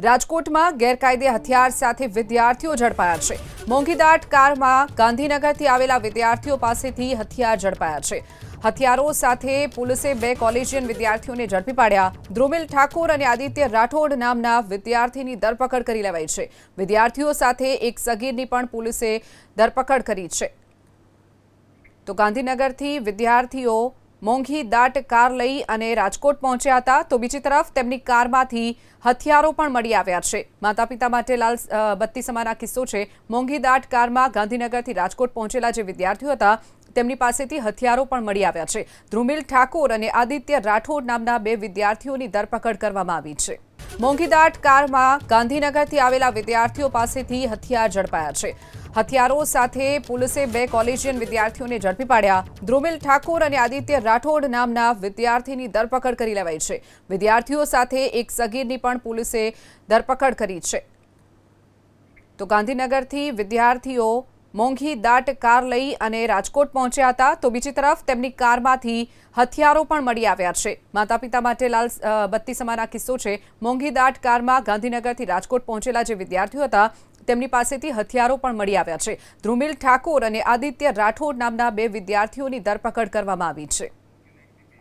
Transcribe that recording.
રાજકોટમાં ગેરકાયદે હથિયાર સાથે વિદ્યાર્થીઓ ઝડપાયા છે। મોંઘીદાટ કારમાં ગાંધીનગરથી આવેલા વિદ્યાર્થીઓ પાસેથી હથિયાર ઝડપાયા છે। હથિયારો સાથે પોલીસે 2 કોલેજિયન વિદ્યાર્થીઓને ઝડપી પાડ્યા। ધ્રુમિલ ઠાકોર અને આદિત્ય રાઠોડ નામના વિદ્યાર્થીની ધરપકડ કરી લેવાઈ છે। વિદ્યાર્થીઓ સાથે એક સગીરની પણ પોલીસે ધરપકડ કરી છે। તો ગાંધીનગરથી વિદ્યાર્થીઓ મોંઘીદાટ કાર લઈ અને રાજકોટ પહોંચ્યા હતા, તો બીજી તરફ તેમની કારમાંથી હથિયારો પણ મળી આવ્યા છે। માતા પિતા માટે લાલ બત્તી સમાના કિસ્સો છે। મોંઘીદાટ કારમાં ગાંધીનગરથી રાજકોટ પહોંચેલા જે વિદ્યાર્થીઓ હતા તેમની પાસેથી હથિયારો પણ મળી આવ્યા છે। ધ્રુમિલ ઠાકોર અને આદિત્ય રાઠોડ નામના 2 વિદ્યાર્થીઓની ધરપકડ કરવામાં આવી છે। મોંઘીદાટ કારમાં ગાંધીનગરથી આવેલા વિદ્યાર્થીઓ પાસેથી હથિયાર ઝડપાયા છે। હથિયારો સાથે પોલીસે 2 કોલેજિયન વિદ્યાર્થીઓને ઝડપી પાડ્યા। ધ્રુમિલ ઠાકોર અને આદિત્ય રાઠોડ નામના વિદ્યાર્થીની ધરપકડ કરી લેવાઈ છે। વિદ્યાર્થીઓ સાથે એક સગીરની પણ પોલીસે ધરપકડ કરી છે। તો ગાંધીનગરથી વિદ્યાર્થીઓ મોંઘીદાટ કાર લઈ અને રાજકોટ પહોંચ્યા હતા, તો બીજી તરફ તેમની કારમાંથી હથિયારો પણ મળી આવ્યા છે। માતા પિતા માટે લાલ બત્તી સમાના કિસ્સો છે। મોંઘીદાટ કારમાં ગાંધીનગરથી રાજકોટ પહોંચેલા જે વિદ્યાર્થીઓ હતા તેમની પાસેથી હથિયારો પણ મળી આવ્યા છે। ધ્રુમિલ ઠાકોર અને આદિત્ય રાઠોડ નામના 2 વિદ્યાર્થીઓની ધરપકડ કરવામાં આવી છે।